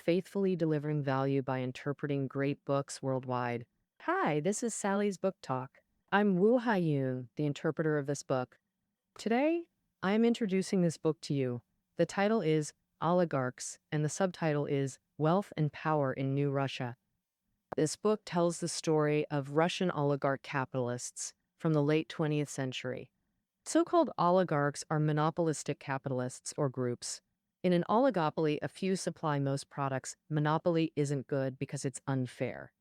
faithfully delivering value by interpreting great books worldwide. Hi, this is Sally's Book Talk. I'm Woo Ha-yoon, the interpreter of this book. Today, I'm introducing this book to you. The title is Oligarchs, and the subtitle is Wealth and Power in New Russia. This book tells the story of Russian oligarch capitalists from the late 20th century. So-called oligarchs are monopolistic capitalists or groups. In an oligopoly, a few supply most products. Monopoly isn't good because it's unfair.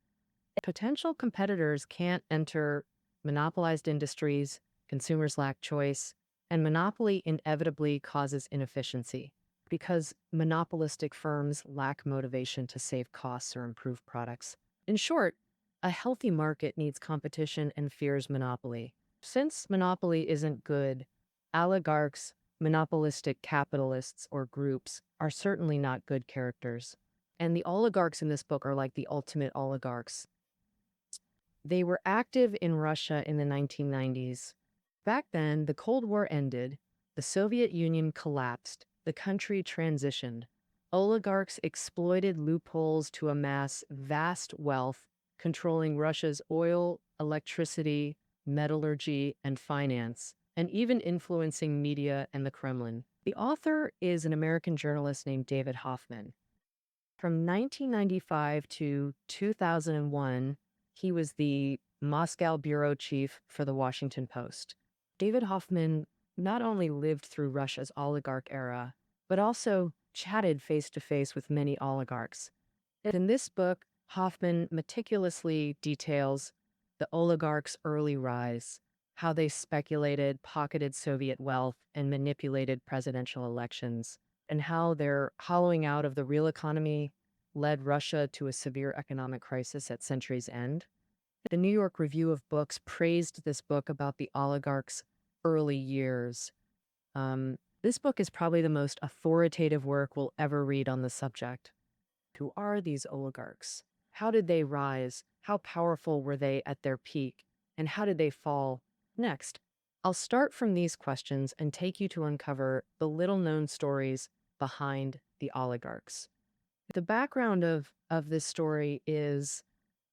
Potential competitors can't enter monopolized industries, consumers lack choice, and monopoly inevitably causes inefficiency because monopolistic firms lack motivation to save costs or improve products. In short, a healthy market needs competition and fears monopoly. Since monopoly isn't good, oligarchs, monopolistic capitalists or groups, are certainly not good characters. And the oligarchs in this book are like the ultimate oligarchs. They were active in Russia in the 1990s. Back then, the Cold War ended, the Soviet Union collapsed, the country transitioned. Oligarchs exploited loopholes to amass vast wealth, controlling Russia's oil, electricity, metallurgy, and finance, and even influencing media and the Kremlin. The author is an American journalist named David Hoffman. From 1995 to 2001, he was the Moscow bureau chief for the Washington Post. David Hoffman not only lived through Russia's oligarch era, but also chatted face-to-face with many oligarchs. In this book, Hoffman meticulously details the oligarchs' early rise, how they speculated, pocketed Soviet wealth, and manipulated presidential elections, and how their hollowing out of the real economy led Russia to a severe economic crisis at century's end. The New York Review of Books praised this book about the oligarchs' early years. This book is probably the most authoritative work we'll ever read on the subject. Who are these oligarchs? How did they rise? How powerful were they at their peak? And how did they fall? Next, I'll start from these questions and take you to uncover the little-known stories behind the oligarchs. The background of this story is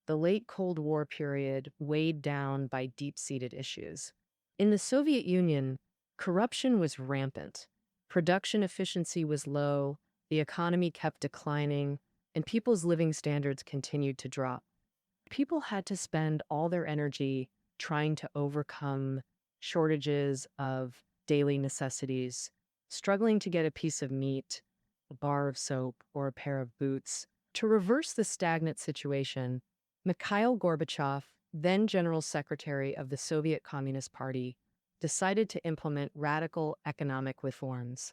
the late Cold War period weighed down by deep-seated issues. In the Soviet Union, corruption was rampant. Production efficiency was low, the economy kept declining, and people's living standards continued to drop. People had to spend all their energy trying to overcome shortages of daily necessities, struggling to get a piece of meat, a bar of soap, or a pair of boots. To reverse the stagnant situation, Mikhail Gorbachev, then General Secretary of the Soviet Communist Party, decided to implement radical economic reforms.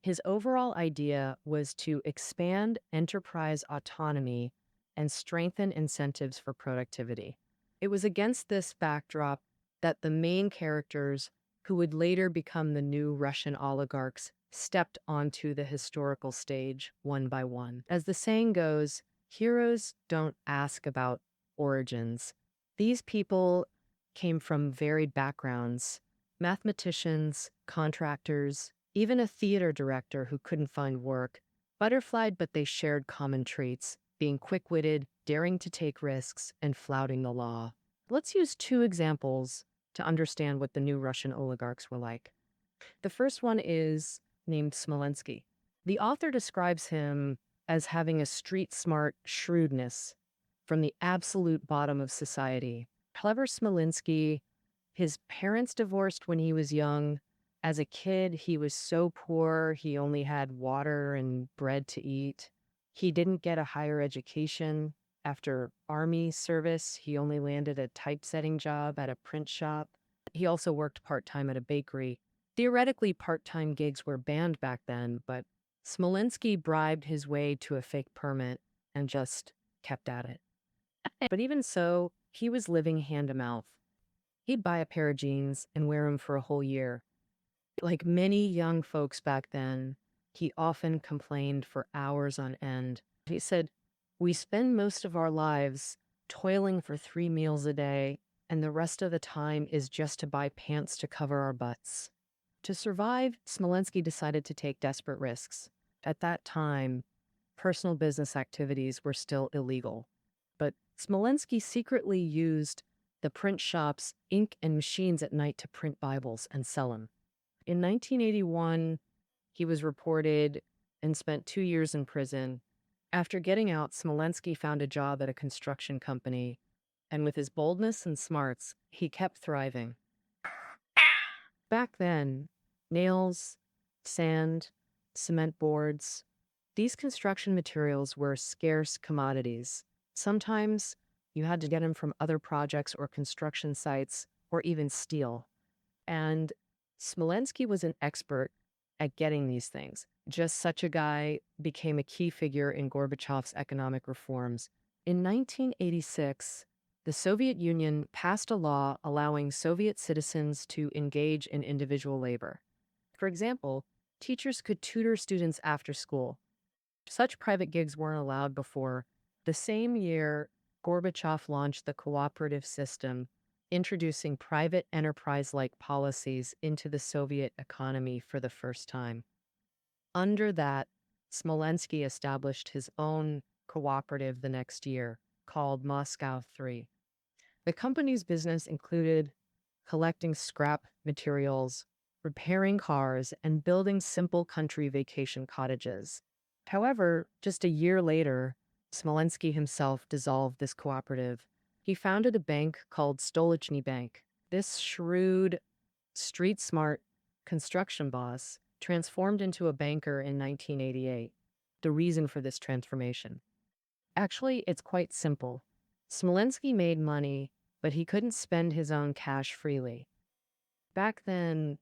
His overall idea was to expand enterprise autonomy and strengthen incentives for productivity. It was against this backdrop that the main characters, who would later become the new Russian oligarchs, stepped onto the historical stage one by one. As the saying goes, heroes don't ask about origins. These people came from varied backgrounds: mathematicians, contractors, even a theater director who couldn't find work. Butterflied, but they shared common traits: being quick-witted, daring to take risks, and flouting the law. Let's use two examples to understand what the new Russian oligarchs were like. The first one is named Smolensky. The author describes him as having a street-smart shrewdness from the absolute bottom of society. However, Smolensky, his parents divorced when he was young. As a kid, he was so poor, he only had water and bread to eat. He didn't get a higher education. After army service, he only landed a typesetting job at a print shop. He also worked part-time at a bakery. Theoretically, part-time gigs were banned back then, but Smolensky bribed his way to a fake permit and just kept at it. But even so, he was living hand-to-mouth. He'd buy a pair of jeans and wear them for a whole year. Like many young folks back then, he often complained for hours on end. He said, "We spend most of our lives toiling for 3 meals a day, and the rest of the time is just to buy pants to cover our butts." To survive, Smolensky decided to take desperate risks. At that time, personal business activities were still illegal. But Smolensky secretly used the print shop's ink and machines at night to print Bibles and sell them. In 1981, he was reported and spent 2 years in prison. After getting out, Smolensky found a job at a construction company, and with his boldness and smarts, he kept thriving. Back then, nails, sand, cement boards, these construction materials were scarce commodities. Sometimes you had to get them from other projects or construction sites or even steel. And Smolensky was an expert at getting these things. Just such a guy became a key figure in Gorbachev's economic reforms. In 1986, the Soviet Union passed a law allowing Soviet citizens to engage in individual labor. For example, teachers could tutor students after school. Such private gigs weren't allowed before. The same year, Gorbachev launched the cooperative system, introducing private enterprise-like policies into the Soviet economy for the first time. Under that, Smolensky established his own cooperative the next year, called Moscow 3. The company's business included collecting scrap materials, repairing cars, and building simple country vacation cottages. However, just a year later, Smolensky himself dissolved this cooperative. He founded a bank called Stolichny Bank. This shrewd, street-smart construction boss transformed into a banker in 1988. The reason for this transformation. Actually, it's quite simple. Smolensky made money, but he couldn't spend his own cash freely. Back then,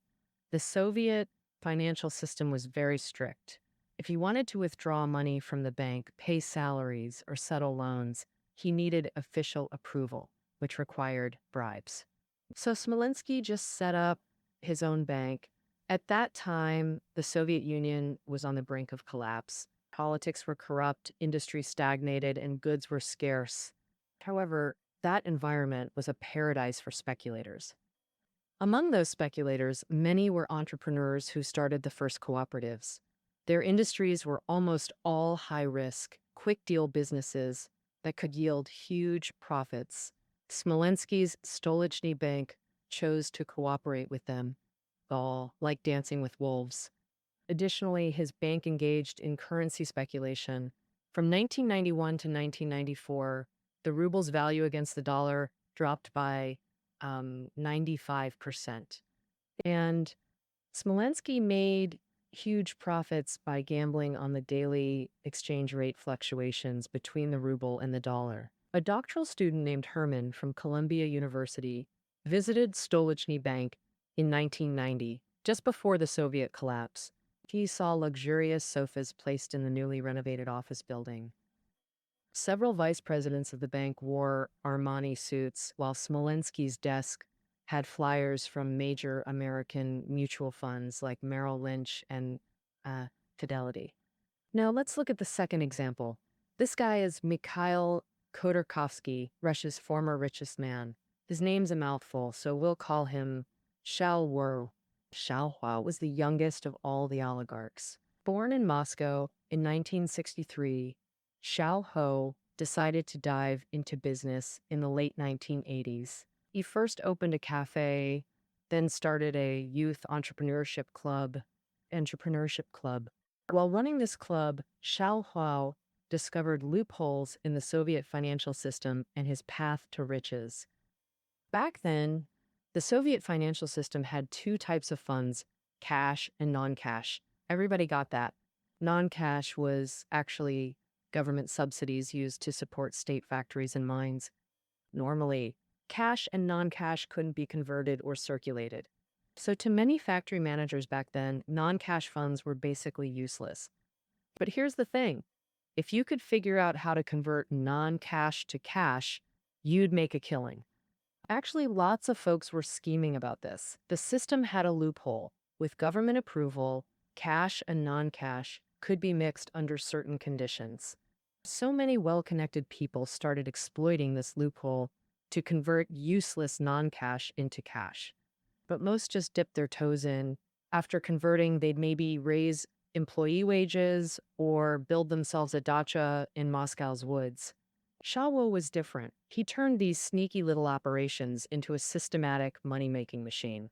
the Soviet financial system was very strict. If he wanted to withdraw money from the bank, pay salaries, or settle loans, he needed official approval, which required bribes. So Smolensky just set up his own bank. At that time, the Soviet Union was on the brink of collapse. Politics were corrupt, industry stagnated, and goods were scarce. However, that environment was a paradise for speculators. Among those speculators, many were entrepreneurs who started the first cooperatives. Their industries were almost all high-risk, quick-deal businesses that could yield huge profits. Smolensky's Stolichny Bank chose to cooperate with them, all like dancing with wolves. Additionally, his bank engaged in currency speculation. From 1991 to 1994, the ruble's value against the dollar dropped by 95%. And Smolensky made huge profits by gambling on the daily exchange rate fluctuations between the ruble and the dollar. A doctoral student named Herman from Columbia University visited Stolichny Bank in 1990, just before the Soviet collapse. He saw luxurious sofas placed in the newly renovated office building. Several vice presidents of the bank wore Armani suits, while Smolensky's desk had flyers from major American mutual funds like Merrill Lynch and Fidelity. Now let's look at the second example. This guy is Mikhail Khodorkovsky, Russia's former richest man. His name's a mouthful, so we'll call him Xiaohuo. Xiaohuo was the youngest of all the oligarchs. Born in Moscow in 1963, Xiaohuo decided to dive into business in the late 1980s. He first opened a cafe, then started a youth entrepreneurship club. While running this club, Xiaohuo discovered loopholes in the Soviet financial system and his path to riches. Back then, the Soviet financial system had two types of funds, cash and non-cash. Everybody got that. Non-cash was actually government subsidies used to support state factories and mines. Normally, cash and non-cash couldn't be converted or circulated. So to many factory managers back then, non-cash funds were basically useless. But here's the thing. If you could figure out how to convert non-cash to cash, you'd make a killing. Actually, lots of folks were scheming about this. The system had a loophole. With government approval, cash and non-cash could be mixed under certain conditions. So many well-connected people started exploiting this loophole to convert useless non-cash into cash. But most just dipped their toes in. After converting, they'd maybe raise employee wages or build themselves a dacha in Moscow's woods. Xiaowo was different. He turned these sneaky little operations into a systematic money-making machine.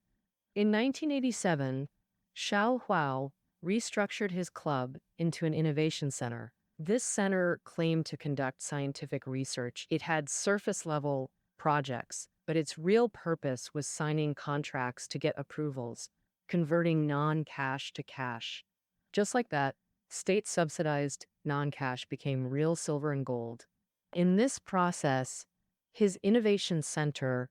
In 1987, Xiao Huao restructured his club into an innovation center. This center claimed to conduct scientific research. It had surface-level projects, but its real purpose was signing contracts to get approvals, converting non-cash to cash. Just like that, state-subsidized non-cash became real silver and gold. In this process, his innovation center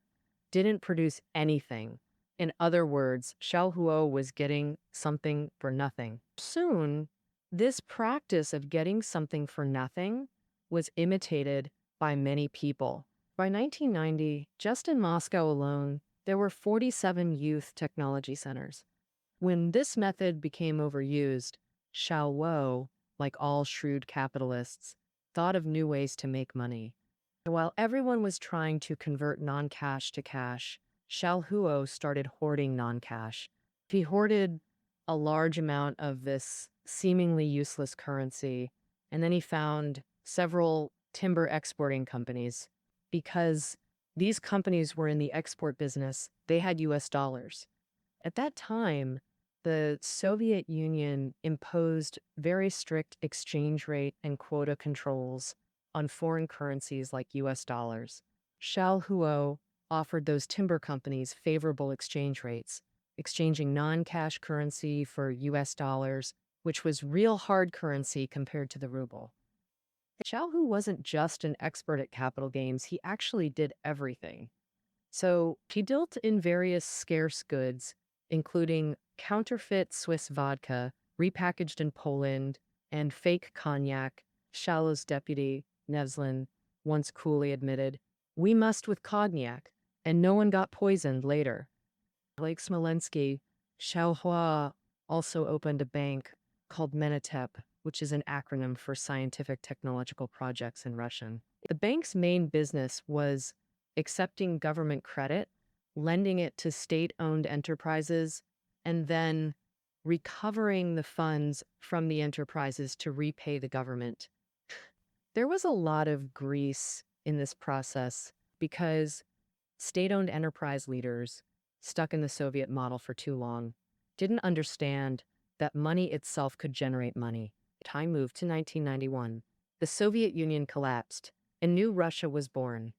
didn't produce anything. In other words, Xiao Huo was getting something for nothing. Soon, this practice of getting something for nothing was imitated by many people. By 1990, just in Moscow alone, there were 47 youth technology centers. When this method became overused, Xiao Huo, like all shrewd capitalists, thought of new ways to make money. While everyone was trying to convert non-cash to cash, Xiao Huo started hoarding non-cash. He hoarded a large amount of this seemingly useless currency, and then he found several timber exporting companies. Because these companies were in the export business, they had US dollars. At that time, the Soviet Union imposed very strict exchange rate and quota controls on foreign currencies like US dollars. Xiao Huo offered those timber companies favorable exchange rates, exchanging non-cash currency for US dollars, which was real hard currency compared to the ruble. Xiao Hu wasn't just an expert at capital games, he actually did everything. So he dealt in various scarce goods, including counterfeit Swiss vodka, repackaged in Poland, and fake cognac. Xiao's deputy, Nevzlin, once coolly admitted, "We must with cognac, and no one got poisoned later." Like Smolensky, Xiaohua also opened a bank called Menatep, which is an acronym for Scientific Technological Projects in Russian. The bank's main business was accepting government credit, lending it to state-owned enterprises, and then recovering the funds from the enterprises to repay the government. There was a lot of grease in this process because state-owned enterprise leaders, stuck in the Soviet model for too long, didn't understand that money itself could generate money. Time moved to 1991. The Soviet Union collapsed, and new Russia was born.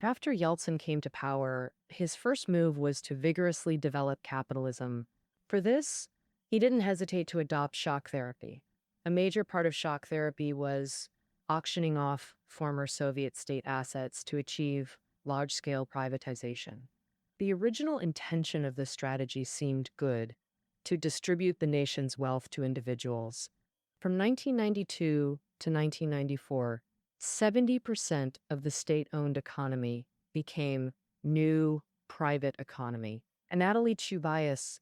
After Yeltsin came to power, his first move was to vigorously develop capitalism. For this, he didn't hesitate to adopt shock therapy. A major part of shock therapy was auctioning off former Soviet state assets to achieve large-scale privatization. The original intention of this strategy seemed good, to distribute the nation's wealth to individuals. From 1992 to 1994, 70% of the state-owned economy became new private economy. Anatoly Chubais,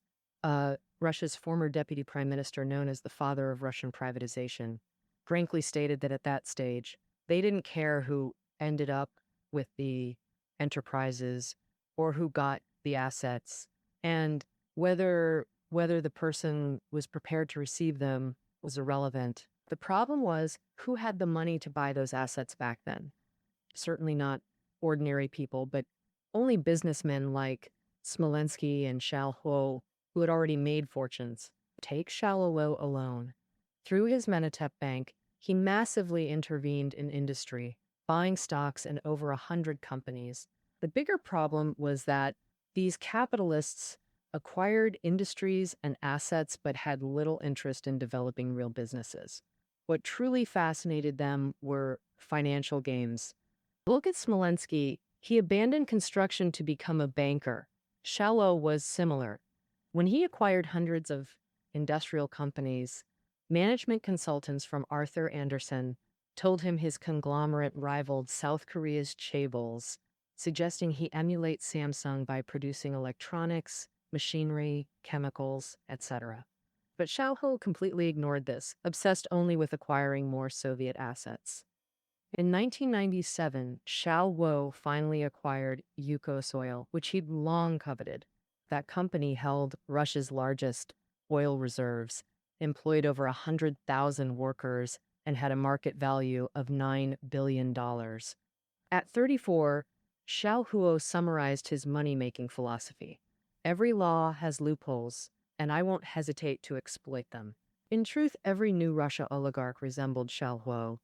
Russia's former deputy prime minister known as the father of Russian privatization, frankly stated that at that stage, they didn't care who ended up with the enterprises or who got the assets, and whether the person was prepared to receive them was irrelevant. The problem was who had the money to buy those assets back then. Certainly not ordinary people, but only businessmen like Smolensky and Xiao Huo, who had already made fortunes. Take Xiao Huo alone. Through his Menatep Bank, he massively intervened in industry, buying stocks in over 100 companies. The bigger problem was that these capitalists acquired industries and assets but had little interest in developing real businesses. What truly fascinated them were financial games. Look at Smolensky. He abandoned construction to become a banker. Xiao was similar. When he acquired hundreds of industrial companies, management consultants from Arthur Andersen told him his conglomerate rivaled South Korea's chaebols, suggesting he emulate Samsung by producing electronics, machinery, chemicals, etc. But Xiaohe completely ignored this, obsessed only with acquiring more Soviet assets. In 1997, Xiao Huo finally acquired Yukos Oil, which he'd long coveted. That company held Russia's largest oil reserves employed over 100,000 workers, and had a market value of $9 billion. At 34, Xiao Huo summarized his money-making philosophy. Every law has loopholes, and I won't hesitate to exploit them. In truth, every new Russia oligarch resembled Xiao Huo,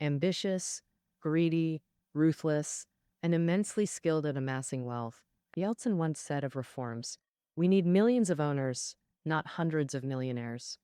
ambitious, greedy, ruthless, and immensely skilled at amassing wealth. Yeltsin once said of reforms, "We need millions of owners, not hundreds of millionaires."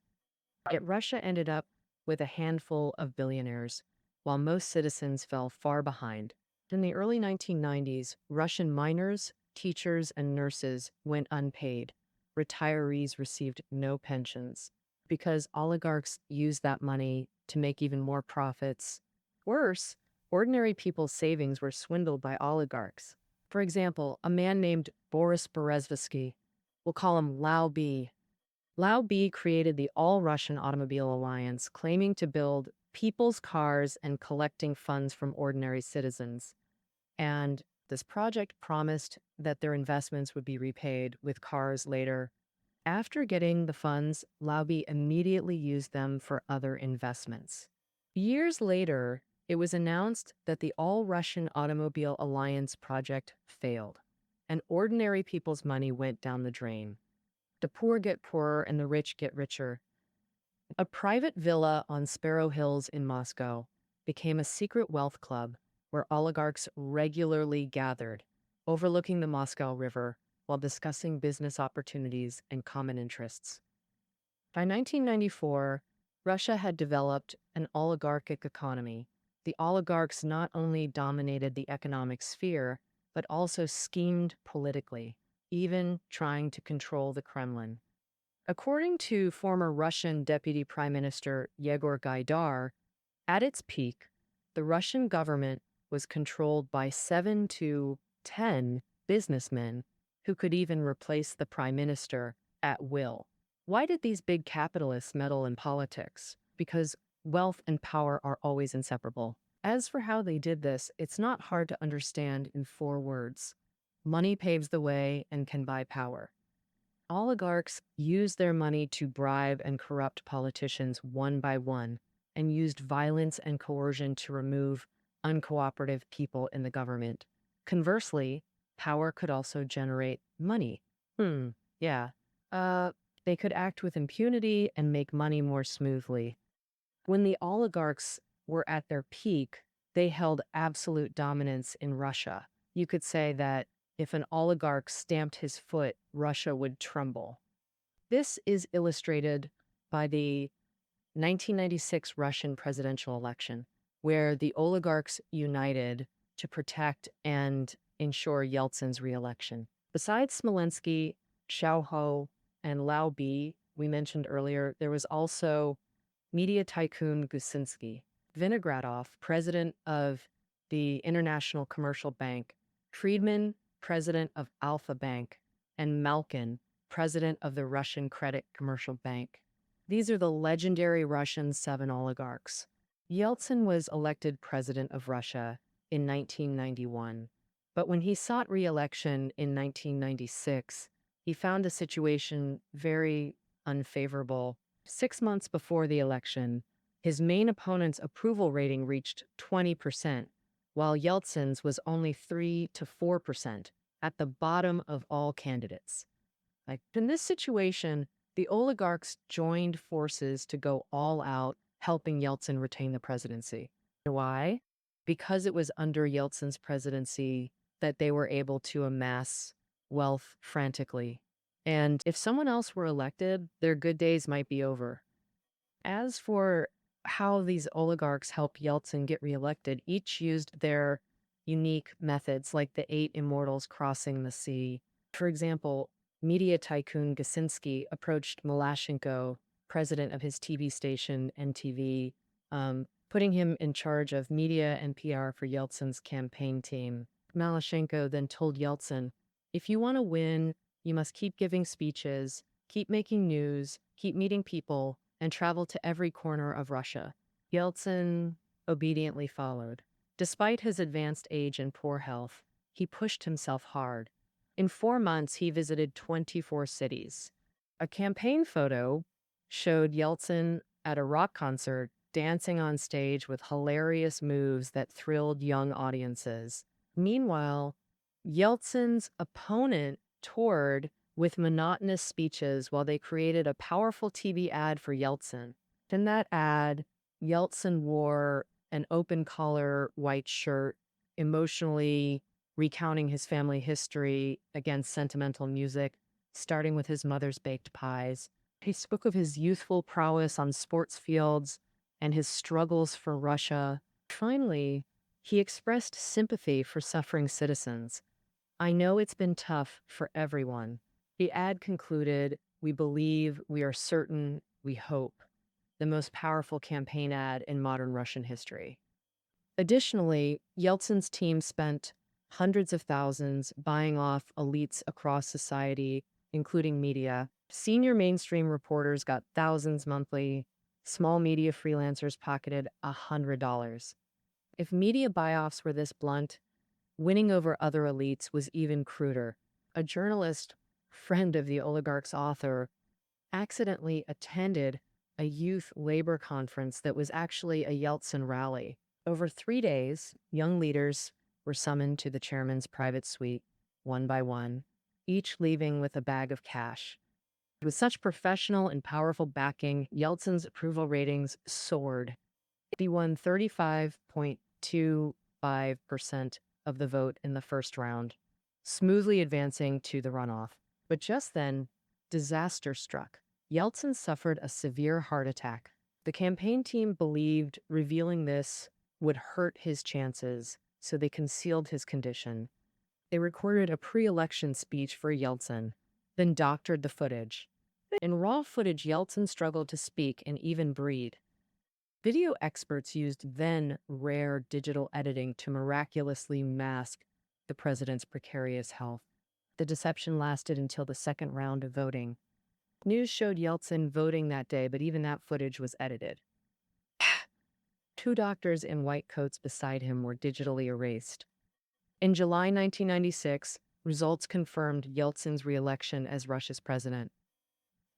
Yet Russia ended up with a handful of billionaires, while most citizens fell far behind. In the early 1990s, Russian miners, teachers, and nurses went unpaid. Retirees received no pensions because oligarchs used that money to make even more profits. Worse, ordinary people's savings were swindled by oligarchs. For example, a man named Boris Berezovsky, we'll call him Lao B. Lao B created the All-Russian Automobile Alliance, claiming to build people's cars and collecting funds from ordinary citizens. And this project promised that their investments would be repaid with cars later. After getting the funds, Lauby immediately used them for other investments. Years later, it was announced that the All-Russian Automobile Alliance project failed, and ordinary people's money went down the drain. The poor get poorer and the rich get richer. A private villa on Sparrow Hills in Moscow became a secret wealth club where oligarchs regularly gathered, overlooking the Moscow River while discussing business opportunities and common interests. By 1994, Russia had developed an oligarchic economy. The oligarchs not only dominated the economic sphere, but also schemed politically, even trying to control the Kremlin. According to former Russian Deputy Prime Minister Yegor Gaidar, at its peak, the Russian government was controlled by 7 to 10 businessmen who could even replace the prime minister at will. Why did these big capitalists meddle in politics? Because wealth and power are always inseparable. As for how they did this, it's not hard to understand in 4 words. Money paves the way and can buy power. Oligarchs used their money to bribe and corrupt politicians one by one, and used violence and coercion to remove uncooperative people in the government. Conversely, power could also generate money. Yeah. They could act with impunity and make money more smoothly. When the oligarchs were at their peak, they held absolute dominance in Russia. You could say that if an oligarch stamped his foot, Russia would tremble. This is illustrated by the 1996 Russian presidential election, where the oligarchs united to protect and ensure Yeltsin's re-election. Besides Smolensky, Xiaoho, and Lao B, we mentioned earlier, there was also media tycoon Gusinsky, Vinogradov, president of the International Commercial Bank, Friedman, president of Alpha Bank, and Malkin, president of the Russian Credit Commercial Bank. These are the legendary Russian 7 oligarchs. Yeltsin was elected president of Russia in 1991, but when he sought re-election in 1996, he found the situation very unfavorable. 6 months before the election, his main opponent's approval rating reached 20%, while Yeltsin's was only 3 to 4%, at the bottom of all candidates. In this situation, the oligarchs joined forces to go all out, helping Yeltsin retain the presidency. Why? Because it was under Yeltsin's presidency that they were able to amass wealth frantically. And if someone else were elected, their good days might be over. As for how these oligarchs helped Yeltsin get reelected, each used their unique methods, like the 8 immortals crossing the sea. For example, media tycoon Gusinsky approached Malashenko, president of his TV station NTV, putting him in charge of media and PR for Yeltsin's campaign team. Malashenko then told Yeltsin, "If you want to win, you must keep giving speeches, keep making news, keep meeting people, and travel to every corner of Russia." Yeltsin obediently followed. Despite his advanced age and poor health, he pushed himself hard. In 4 months, he visited 24 cities. A campaign photo showed Yeltsin at a rock concert dancing on stage with hilarious moves that thrilled young audiences. Meanwhile, Yeltsin's opponent toured with monotonous speeches while they created a powerful TV ad for Yeltsin. In that ad, Yeltsin wore an open collar white shirt, emotionally recounting his family history against sentimental music, starting with his mother's baked pies. He spoke of his youthful prowess on sports fields and his struggles for Russia. Finally, he expressed sympathy for suffering citizens. I know it's been tough for everyone. The ad concluded, "We believe, we are certain, we hope." The most powerful campaign ad in modern Russian history. Additionally, Yeltsin's team spent hundreds of thousands buying off elites across society, including media. Senior mainstream reporters got thousands monthly. Small media freelancers pocketed $100. If media buy-offs were this blunt, winning over other elites was even cruder. A journalist, friend of the Oligarchs author, accidentally attended a youth labor conference that was actually a Yeltsin rally. Over 3 days, young leaders were summoned to the chairman's private suite, one by one, each leaving with a bag of cash. With such professional and powerful backing, Yeltsin's approval ratings soared. He won 35.25% of the vote in the first round, smoothly advancing to the runoff. But just then, disaster struck. Yeltsin suffered a severe heart attack. The campaign team believed revealing this would hurt his chances, so they concealed his condition. They recorded a pre-election speech for Yeltsin, then doctored the footage. In raw footage, Yeltsin struggled to speak and even breathe. Video experts used then rare digital editing to miraculously mask the president's precarious health. The deception lasted until the second round of voting. News showed Yeltsin voting that day, but even that footage was edited. Two doctors in white coats beside him were digitally erased. In July 1996, results confirmed Yeltsin's re-election as Russia's president.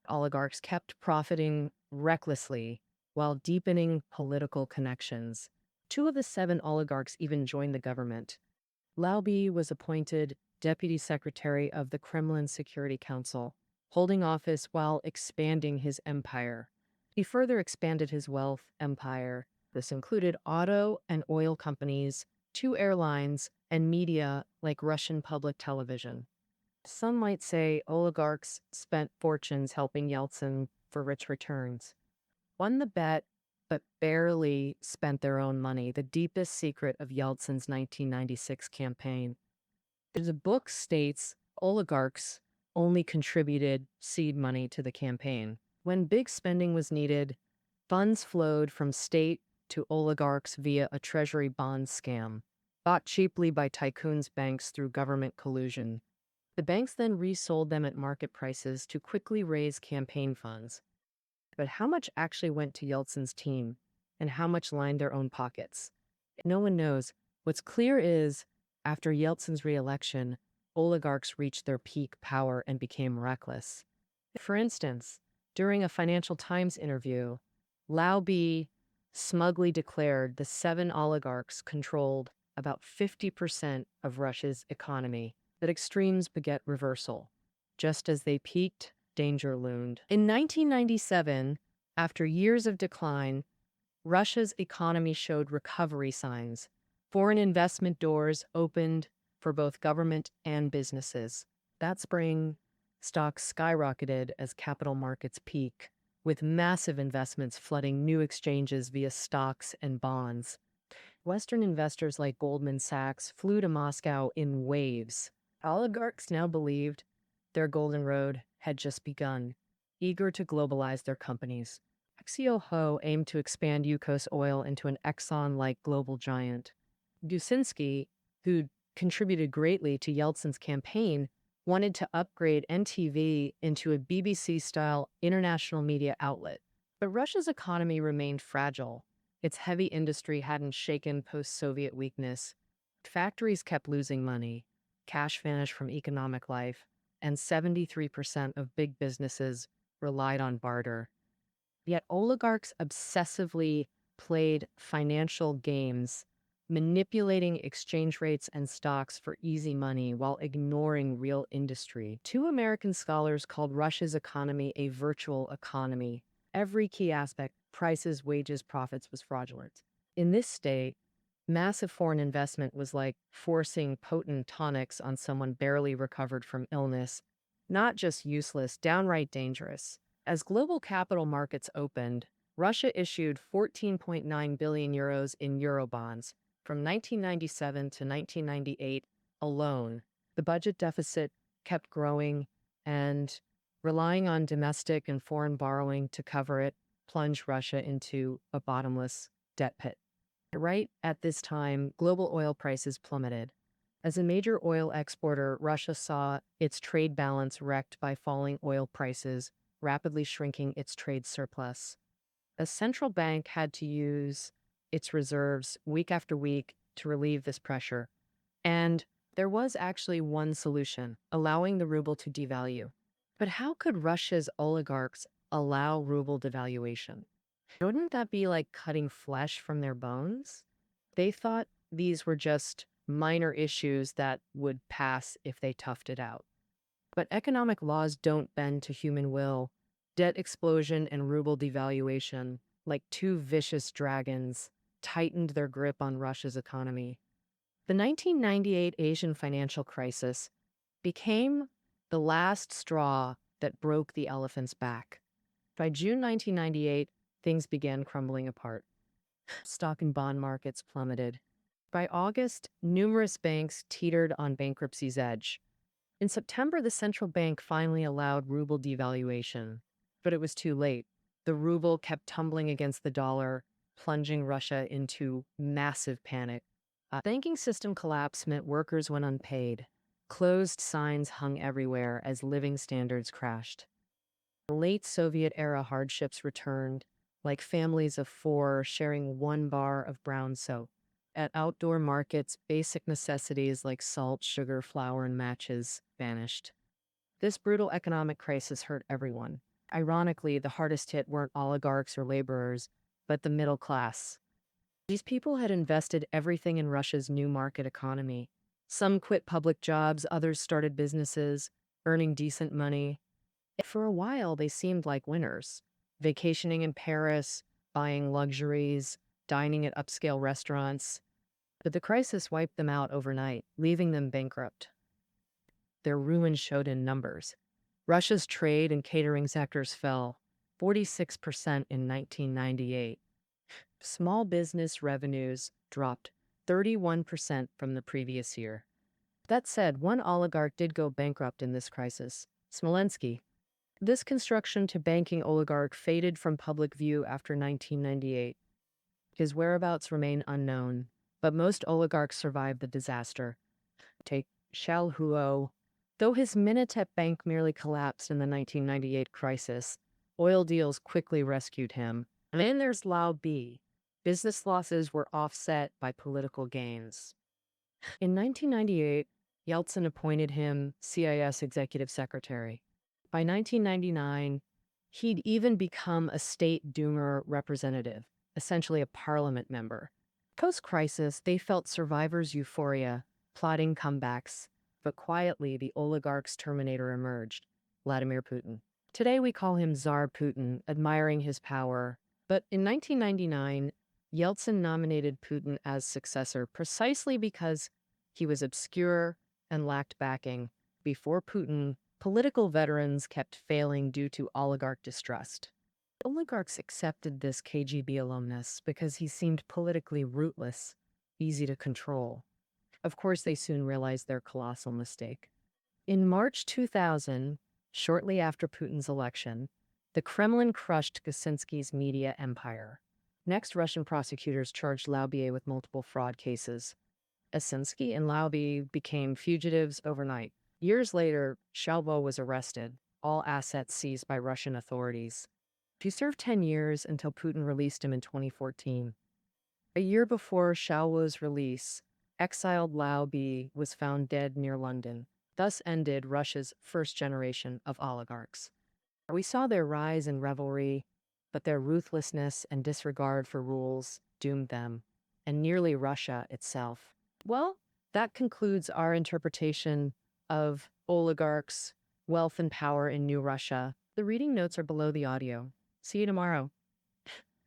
Oligarchs kept profiting recklessly while deepening political connections. Two of the 7 oligarchs even joined the government. Lauby was appointed deputy secretary of the Kremlin Security Council, holding office while expanding his empire. He further expanded his wealth empire. This included auto and oil companies, 2 airlines, and media like Russian public television. Some might say oligarchs spent fortunes helping Yeltsin for rich returns. Won the bet, but barely spent their own money, the deepest secret of Yeltsin's 1996 campaign. The book states oligarchs only contributed seed money to the campaign. When big spending was needed, funds flowed from state to oligarchs via a treasury bond scam, bought cheaply by tycoons' banks through government collusion. The banks then resold them at market prices to quickly raise campaign funds. But how much actually went to Yeltsin's team, and how much lined their own pockets? No one knows. What's clear is, after Yeltsin's re-election, oligarchs reached their peak power and became reckless. For instance, during a Financial Times interview, Lauby smugly declared the 7 oligarchs controlled about 50% of Russia's economy. That extremes beget reversal. Just as they peaked, danger loomed. In 1997, after years of decline, Russia's economy showed recovery signs. Foreign investment doors opened for both government and businesses. That spring, stocks skyrocketed as capital markets peak, with massive investments flooding new exchanges via stocks and bonds. Western investors like Goldman Sachs flew to Moscow in waves. Oligarchs now believed their golden road had just begun, eager to globalize their companies. Axio Ho aimed to expand Yukos Oil into an Exxon-like global giant. Gusinski, who contributed greatly to Yeltsin's campaign, wanted to upgrade NTV into a BBC-style international media outlet. But Russia's economy remained fragile. Its heavy industry hadn't shaken post-Soviet weakness. Factories kept losing money. Cash vanished from economic life, and 73% of big businesses relied on barter. Yet oligarchs obsessively played financial games, manipulating exchange rates and stocks for easy money while ignoring real industry. Two American scholars called Russia's economy a virtual economy. Every key aspect, prices, wages, profits, was fraudulent. In this state, massive foreign investment was like forcing potent tonics on someone barely recovered from illness. Not just useless, downright dangerous. As global capital markets opened, Russia issued 14.9 billion euros in Eurobonds from 1997 to 1998 alone. The budget deficit kept growing, and relying on domestic and foreign borrowing to cover it plunged Russia into a bottomless debt pit. Right at this time, global oil prices plummeted. As a major oil exporter, Russia saw its trade balance wrecked by falling oil prices, rapidly shrinking its trade surplus. A central bank had to use its reserves week after week to relieve this pressure. And there was actually one solution, allowing the ruble to devalue. But how could Russia's oligarchs allow ruble devaluation? Wouldn't that be like cutting flesh from their bones? They thought these were just minor issues that would pass if they toughed it out. But economic laws don't bend to human will. Debt explosion and ruble devaluation, like two vicious dragons, tightened their grip on Russia's economy. The 1998 Asian financial crisis became the last straw that broke the elephant's back. By June 1998, things began crumbling apart. Stock and bond markets plummeted. By August, numerous banks teetered on bankruptcy's edge. In September, the central bank finally allowed ruble devaluation, but it was too late. The ruble kept tumbling against the dollar, plunging Russia into massive panic. Banking system collapse meant workers went unpaid. Closed signs hung everywhere as living standards crashed. Late Soviet-era hardships returned, like families of four sharing one bar of brown soap. At outdoor markets, basic necessities like salt, sugar, flour, and matches vanished. This brutal economic crisis hurt everyone. Ironically, the hardest hit weren't oligarchs or laborers, but the middle class. These people had invested everything in Russia's new market economy. Some quit public jobs, others started businesses, earning decent money. For a while, they seemed like winners, vacationing in Paris, buying luxuries, dining at upscale restaurants. But the crisis wiped them out overnight, leaving them bankrupt. Their ruin showed in numbers. Russia's trade and catering sectors fell 46% in 1998. Small business revenues dropped 31% from the previous year. That said, one oligarch did go bankrupt in this crisis, Smolensky. This construction to banking oligarch faded from public view after 1998. His whereabouts remain unknown, but most oligarchs survived the disaster. Take Xiao Huo. Though his Minitet bank merely collapsed in the 1998 crisis, oil deals quickly rescued him. And then there's Lao B. Business losses were offset by political gains. In 1998, Yeltsin appointed him CIS executive secretary. By 1999, he'd even become a state Duma representative, essentially a parliament member. Post-crisis, they felt survivors' euphoria, plotting comebacks, but quietly the oligarch's terminator emerged, Vladimir Putin. Today we call him Tsar Putin, admiring his power. But in 1999, Yeltsin nominated Putin as successor precisely because he was obscure and lacked backing. Before Putin, political veterans kept failing due to oligarch distrust. Oligarchs accepted this KGB alumnus because he seemed politically rootless, easy to control. Of course, they soon realized their colossal mistake. In March 2000, shortly after Putin's election, the Kremlin crushed Kaczynski's media empire. Next, Russian prosecutors charged Laubier with multiple fraud cases. Kaczynski and Laubier became fugitives overnight. Years later, Shalvo was arrested, all assets seized by Russian authorities. He served 10 years until Putin released him in 2014. A year before Shalvo's release, exiled Laubier was found dead near London. Thus ended Russia's first generation of oligarchs. We saw their rise and revelry, but their ruthlessness and disregard for rules doomed them, and nearly Russia itself. Well, that concludes our interpretation of Oligarchs, Wealth and Power in New Russia. The reading notes are below the audio. See you tomorrow.